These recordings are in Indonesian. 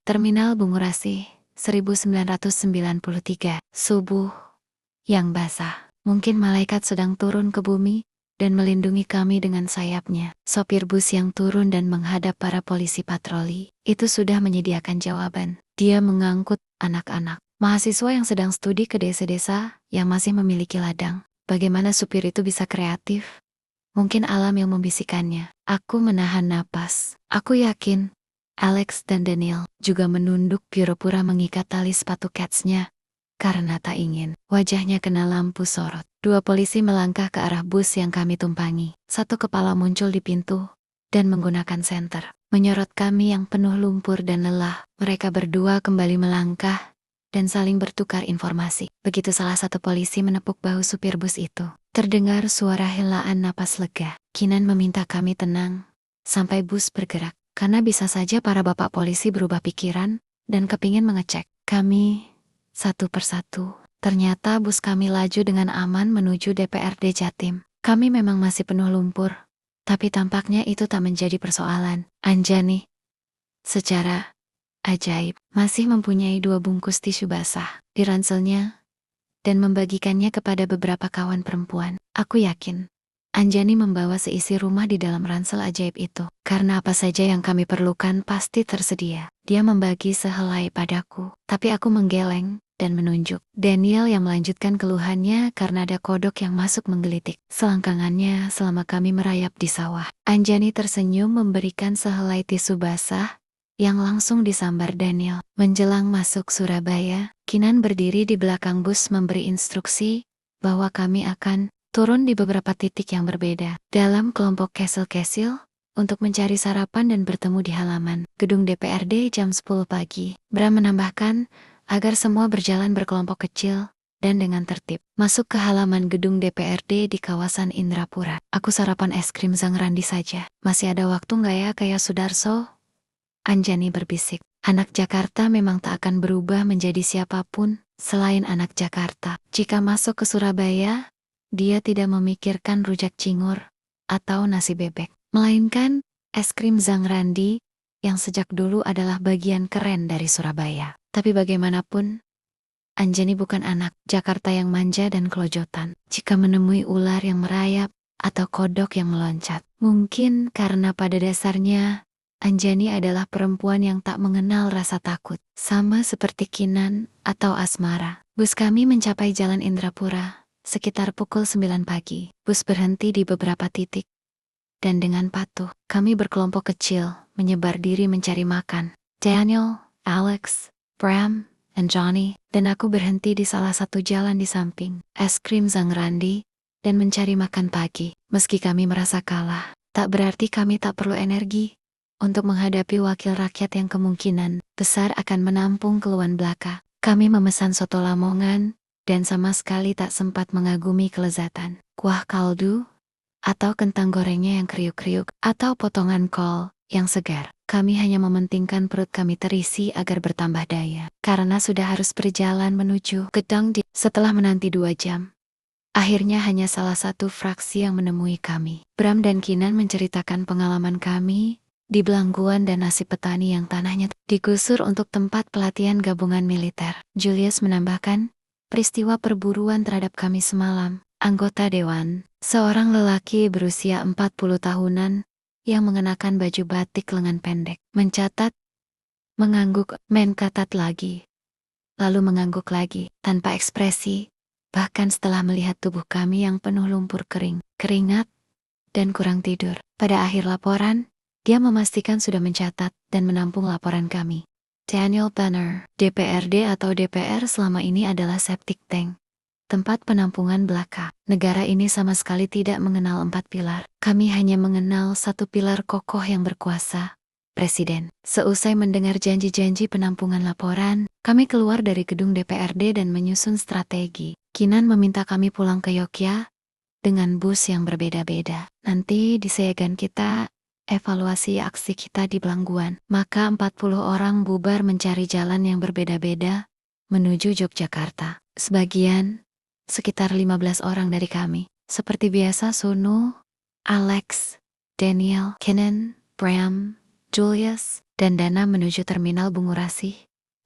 Terminal Bungurasi, 1993, subuh yang basah. Mungkin malaikat sedang turun ke bumi dan melindungi kami dengan sayapnya. Sopir bus yang turun dan menghadap para polisi patroli, itu sudah menyediakan jawaban. Dia mengangkut anak-anak, mahasiswa yang sedang studi ke desa-desa yang masih memiliki ladang. Bagaimana supir itu bisa kreatif? Mungkin alam yang membisikkannya. Aku menahan napas. Aku yakin Alex dan Daniel juga menunduk pura-pura mengikat tali sepatu Cats-nya karena tak ingin wajahnya kena lampu sorot. Dua polisi melangkah ke arah bus yang kami tumpangi. Satu kepala muncul di pintu dan menggunakan senter menyorot kami yang penuh lumpur dan lelah. Mereka berdua kembali melangkah dan saling bertukar informasi. Begitu salah satu polisi menepuk bahu supir bus itu, terdengar suara helaan napas lega. Kinan meminta kami tenang sampai bus bergerak, karena bisa saja para bapak polisi berubah pikiran dan kepingin mengecek kami satu persatu. Ternyata bus kami laju dengan aman menuju DPRD Jatim. Kami memang masih penuh lumpur, tapi tampaknya itu tak menjadi persoalan. Anjani, secara ajaib, masih mempunyai 2 bungkus tisu basah di ranselnya dan membagikannya kepada beberapa kawan perempuan. Aku yakin Anjani membawa seisi rumah di dalam ransel ajaib itu. Karena apa saja yang kami perlukan pasti tersedia. Dia membagi sehelai padaku, tapi aku menggeleng dan menunjuk. Daniel yang melanjutkan keluhannya karena ada kodok yang masuk menggelitik selangkangannya selama kami merayap di sawah. Anjani tersenyum memberikan sehelai tisu basah yang langsung disambar Daniel. Menjelang masuk Surabaya, Kinan berdiri di belakang bus memberi instruksi bahwa kami akan turun di beberapa titik yang berbeda dalam kelompok kesil-kesil untuk mencari sarapan dan bertemu di halaman gedung DPRD jam 10 pagi. Bram menambahkan agar semua berjalan berkelompok kecil dan dengan tertib. Masuk ke halaman gedung DPRD di kawasan Indrapura. Aku sarapan es krim Zangrandi saja. Masih ada waktu nggak ya kayak Sudarso? Anjani berbisik. Anak Jakarta memang tak akan berubah menjadi siapapun selain anak Jakarta. Jika masuk ke Surabaya, dia tidak memikirkan rujak cingur atau nasi bebek, melainkan es krim Zangrandi yang sejak dulu adalah bagian keren dari Surabaya. Tapi bagaimanapun, Anjani bukan anak Jakarta yang manja dan kelojotan. Jika menemui ular yang merayap atau kodok yang meloncat, mungkin karena pada dasarnya Anjani adalah perempuan yang tak mengenal rasa takut, sama seperti Kinan atau Asmara. Bus kami mencapai Jalan Indrapura sekitar pukul 9 pagi. Bus berhenti di beberapa titik, dan dengan patuh, kami berkelompok kecil menyebar diri mencari makan. Daniel, Alex, Bram, dan Johnny, dan aku berhenti di salah satu jalan di samping es krim Zangrandi dan mencari makan pagi. Meski kami merasa kalah, tak berarti kami tak perlu energi untuk menghadapi wakil rakyat yang kemungkinan besar akan menampung keluhan belaka. Kami memesan soto Lamongan dan sama sekali tak sempat mengagumi kelezatan kuah kaldu atau kentang gorengnya yang kriuk-kriuk atau potongan kol yang segar. Kami hanya mementingkan perut kami terisi agar bertambah daya, karena sudah harus berjalan menuju gedung setelah menanti 2 jam. Akhirnya hanya salah satu fraksi yang menemui kami. Bram dan Kinan menceritakan pengalaman kami di Belangguan dan nasib petani yang tanahnya digusur untuk tempat pelatihan gabungan militer. Julius menambahkan peristiwa perburuan terhadap kami semalam. Anggota dewan, seorang lelaki berusia 40 tahunan yang mengenakan baju batik lengan pendek, mencatat, mengangguk, mencatat lagi, lalu mengangguk lagi, tanpa ekspresi, bahkan setelah melihat tubuh kami yang penuh lumpur kering, keringat, dan kurang tidur. Pada akhir laporan, dia memastikan sudah mencatat dan menampung laporan kami. Daniel Banner, DPRD atau DPR selama ini adalah septic tank, tempat penampungan belaka. Negara ini sama sekali tidak mengenal 4 pilar. Kami hanya mengenal 1 pilar kokoh yang berkuasa, Presiden. Seusai mendengar janji-janji penampungan laporan, kami keluar dari gedung DPRD dan menyusun strategi. Kinan meminta kami pulang ke Yogyakarta dengan bus yang berbeda-beda. Nanti di Segan kita evaluasi aksi kita di Belangguan. Maka 40 orang bubar mencari jalan yang berbeda-beda menuju Yogyakarta. Sebagian, sekitar 15 orang dari kami, seperti biasa Sunu, Alex, Daniel, Kinan, Bram, Julius, dan Dana menuju terminal Bungurasih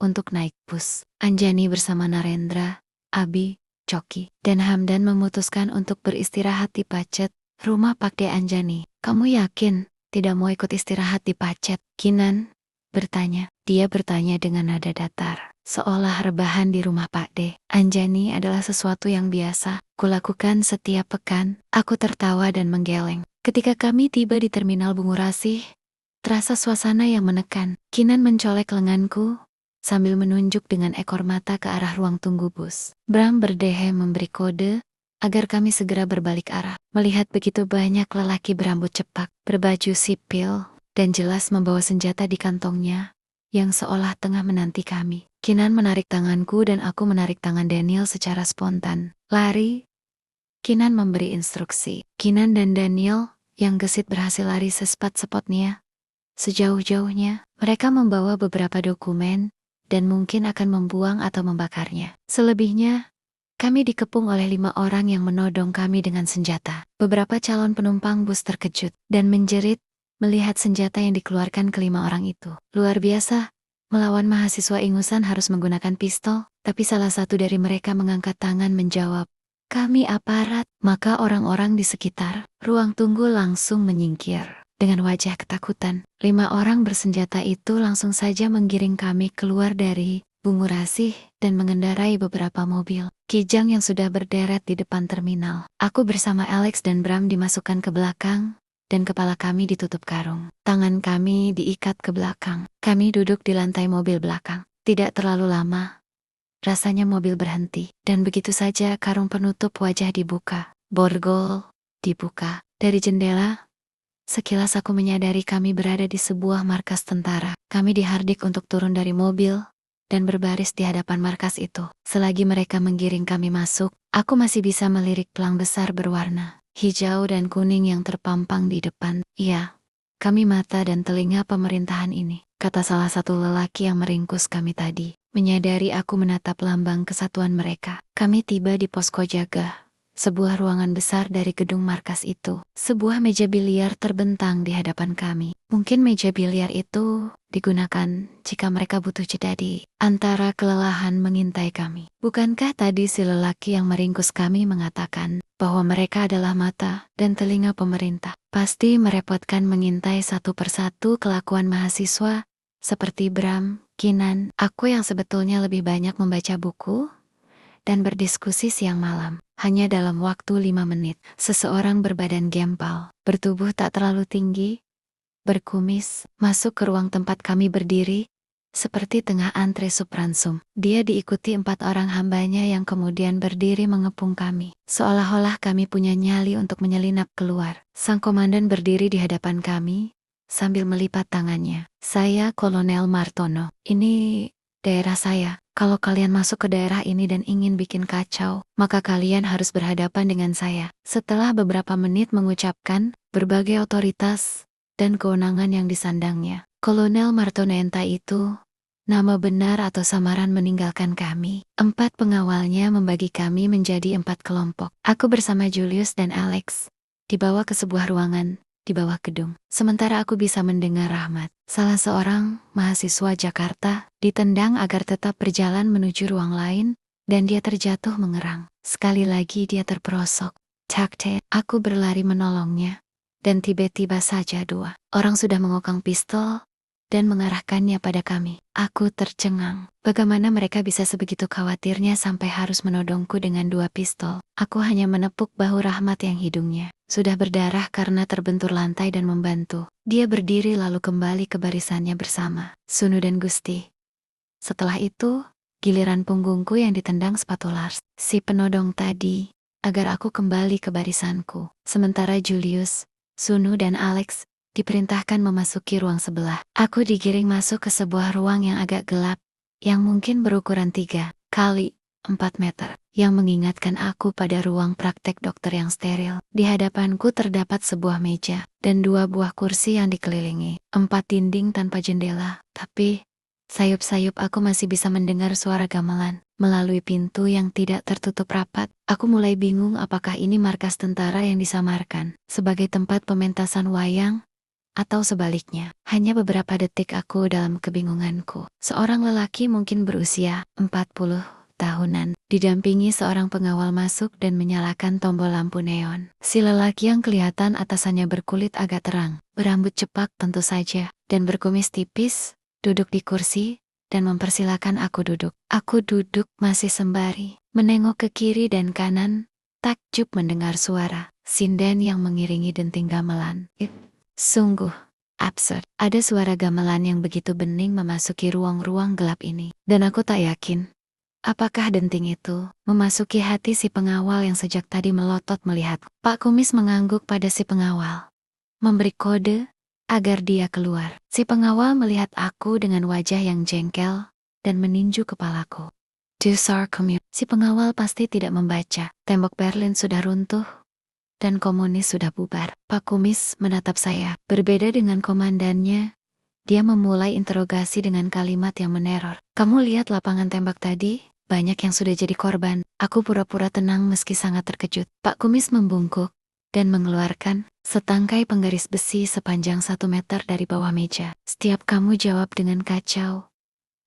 untuk naik bus. Anjani bersama Narendra, Abi, Coki, dan Hamdan memutuskan untuk beristirahat di Pacet, rumah Pakde Anjani. Kamu yakin tidak mau ikut istirahat di Pacet? Kinan bertanya. Dia bertanya dengan nada datar, seolah rebahan di rumah Pakde Anjani adalah sesuatu yang biasa kulakukan setiap pekan. Aku tertawa dan menggeleng. Ketika kami tiba di terminal Bungurasih, terasa suasana yang menekan. Kinan mencolek lenganku sambil menunjuk dengan ekor mata ke arah ruang tunggu bus. Bram berdehek memberi kode agar kami segera berbalik arah. Melihat begitu banyak lelaki berambut cepak, berbaju sipil, dan jelas membawa senjata di kantongnya, yang seolah tengah menanti kami. Kinan menarik tanganku dan aku menarik tangan Daniel secara spontan. Lari. Kinan memberi instruksi. Kinan dan Daniel yang gesit berhasil lari secepat-cepatnya. Sejauh-jauhnya, mereka membawa beberapa dokumen dan mungkin akan membuang atau membakarnya. Selebihnya, kami dikepung oleh 5 orang yang menodong kami dengan senjata. Beberapa calon penumpang bus terkejut dan menjerit melihat senjata yang dikeluarkan ke-5 orang itu. Luar biasa, melawan mahasiswa ingusan harus menggunakan pistol, tapi salah satu dari mereka mengangkat tangan menjawab, "Kami aparat." Maka orang-orang di sekitar ruang tunggu langsung menyingkir. Dengan wajah ketakutan, 5 orang bersenjata itu langsung saja menggiring kami keluar dari Bungurasih dan mengendarai beberapa mobil Kijang yang sudah berderet di depan terminal. Aku bersama Alex dan Bram dimasukkan ke belakang, dan kepala kami ditutup karung. Tangan kami diikat ke belakang. Kami duduk di lantai mobil belakang. Tidak terlalu lama, rasanya mobil berhenti, dan begitu saja karung penutup wajah dibuka. Borgol dibuka. Dari jendela, sekilas aku menyadari kami berada di sebuah markas tentara. Kami dihardik untuk turun dari mobil dan berbaris di hadapan markas itu. Selagi mereka menggiring kami masuk, aku masih bisa melirik pelang besar berwarna hijau dan kuning yang terpampang di depan. "Iya, kami mata dan telinga pemerintahan ini," kata salah satu lelaki yang meringkus kami tadi. Menyadari aku menatap lambang kesatuan mereka. Kami tiba di posko jaga, sebuah ruangan besar dari gedung markas itu. Sebuah meja biliar terbentang di hadapan kami. Mungkin meja biliar itu digunakan jika mereka butuh jeda di antara kelelahan mengintai kami. Bukankah tadi si lelaki yang meringkus kami mengatakan bahwa mereka adalah mata dan telinga pemerintah? Pasti merepotkan mengintai satu persatu kelakuan mahasiswa seperti Bram, Kinan. Aku yang sebetulnya lebih banyak membaca buku dan berdiskusi siang malam. Hanya dalam waktu 5 menit, seseorang berbadan gempal, bertubuh tak terlalu tinggi, berkumis, masuk ke ruang tempat kami berdiri, seperti tengah antre supransum. Dia diikuti 4 orang hambanya yang kemudian berdiri mengepung kami. Seolah-olah kami punya nyali untuk menyelinap keluar. Sang komandan berdiri di hadapan kami, sambil melipat tangannya. "Saya Kolonel Martono. Ini daerah saya. Kalau kalian masuk ke daerah ini dan ingin bikin kacau, maka kalian harus berhadapan dengan saya." Setelah beberapa menit mengucapkan berbagai otoritas dan kewenangan yang disandangnya, Kolonel Martonenta itu, nama benar atau samaran, meninggalkan kami. 4 pengawalnya membagi kami menjadi 4 kelompok. Aku bersama Julius dan Alex dibawa ke sebuah ruangan di bawah gedung. Sementara aku bisa mendengar Rahmat, salah seorang mahasiswa Jakarta, ditendang agar tetap berjalan menuju ruang lain, dan dia terjatuh mengerang. Sekali lagi dia terperosok. Cakte, aku berlari menolongnya, dan tiba-tiba saja 2 orang sudah mengokang pistol dan mengarahkannya pada kami. Aku tercengang. Bagaimana mereka bisa sebegitu khawatirnya sampai harus menodongku dengan 2 pistol? Aku hanya menepuk bahu Rahmat yang hidungnya sudah berdarah karena terbentur lantai dan membantu. Dia berdiri lalu kembali ke barisannya bersama Sunu dan Gusti. Setelah itu, giliran punggungku yang ditendang sepatu Lars, si penodong tadi, agar aku kembali ke barisanku. Sementara Julius, Sunu dan Alex diperintahkan memasuki ruang sebelah. Aku digiring masuk ke sebuah ruang yang agak gelap, yang mungkin berukuran 3 kali 4 meter, yang mengingatkan aku pada ruang praktek dokter yang steril. Di hadapanku terdapat sebuah meja, dan 2 buah kursi yang dikelilingi 4 dinding tanpa jendela, tapi sayup-sayup aku masih bisa mendengar suara gamelan melalui pintu yang tidak tertutup rapat. Aku mulai bingung apakah ini markas tentara yang disamarkan sebagai tempat pementasan wayang, atau sebaliknya. Hanya beberapa detik aku dalam kebingunganku. Seorang lelaki mungkin berusia 40 tahunan, didampingi seorang pengawal masuk dan menyalakan tombol lampu neon. Si lelaki yang kelihatan atasannya berkulit agak terang, berambut cepak tentu saja, dan berkumis tipis, duduk di kursi, dan mempersilakan aku duduk. Aku duduk masih sembari, menengok ke kiri dan kanan, takjub mendengar suara sinden yang mengiringi denting gamelan. Sungguh absurd. Ada suara gamelan yang begitu bening memasuki ruang-ruang gelap ini. Dan aku tak yakin apakah denting itu memasuki hati si pengawal yang sejak tadi melotot melihat. Pak Kumis mengangguk pada si pengawal, memberi kode agar dia keluar. Si pengawal melihat aku dengan wajah yang jengkel dan meninju kepalaku. Dusar Commune. Si pengawal pasti tidak membaca. Tembok Berlin sudah runtuh dan komunis sudah bubar. Pak Kumis menatap saya. Berbeda dengan komandannya, dia memulai interogasi dengan kalimat yang meneror. Kamu lihat lapangan tembak tadi? Banyak yang sudah jadi korban. Aku pura-pura tenang meski sangat terkejut. Pak Kumis membungkuk dan mengeluarkan setangkai penggaris besi sepanjang 1 meter dari bawah meja. Setiap kamu jawab dengan kacau,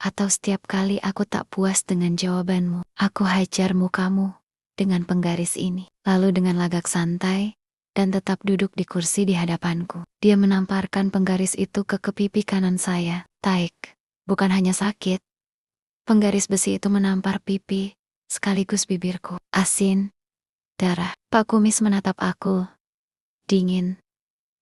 atau setiap kali aku tak puas dengan jawabanmu, aku hajar mukamu dengan penggaris ini. Lalu dengan lagak santai dan tetap duduk di kursi di hadapanku, dia menamparkan penggaris itu ke pipi kanan saya. Taik, bukan hanya sakit. Penggaris besi itu menampar pipi, sekaligus bibirku. Asin, darah. Pak Kumis menatap aku, dingin.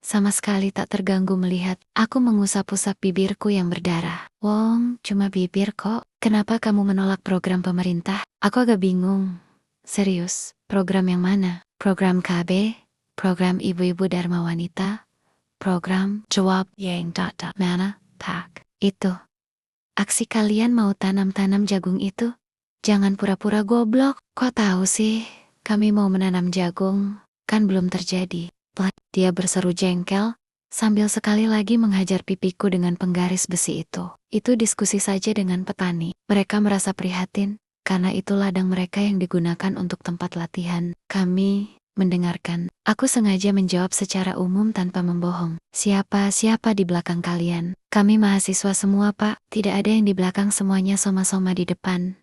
Sama sekali tak terganggu melihat aku mengusap-usap bibirku yang berdarah. Wong, cuma bibir kok. Kenapa kamu menolak program pemerintah? Aku agak bingung. Serius, program yang mana? Program KB? Program Ibu-Ibu Dharma Wanita? Program Jawab yang mana? Pak, itu. Aksi kalian mau tanam-tanam jagung itu? Jangan pura-pura goblok. Kok tahu sih? Kami mau menanam jagung, kan belum terjadi. Dia berseru jengkel, sambil sekali lagi menghajar pipiku dengan penggaris besi itu. Itu diskusi saja dengan petani. Mereka merasa prihatin, karena itu ladang mereka yang digunakan untuk tempat latihan. Kami mendengarkan. Aku sengaja menjawab secara umum tanpa membohong. Siapa di belakang kalian? Kami mahasiswa semua, Pak. Tidak ada yang di belakang, semuanya soma-soma di depan.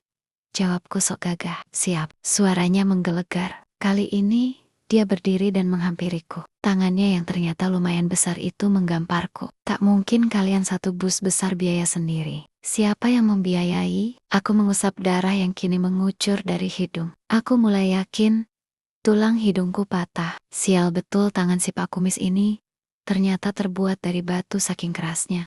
Jawabku sok gagah. Siap. Suaranya menggelegar. Kali ini dia berdiri dan menghampiriku. Tangannya yang ternyata lumayan besar itu menggamparku. Tak mungkin kalian satu bus besar biaya sendiri. Siapa yang membiayai? Aku mengusap darah yang kini mengucur dari hidung. Aku mulai yakin tulang hidungku patah. Sial betul tangan si Pak Kumis ini ternyata terbuat dari batu saking kerasnya.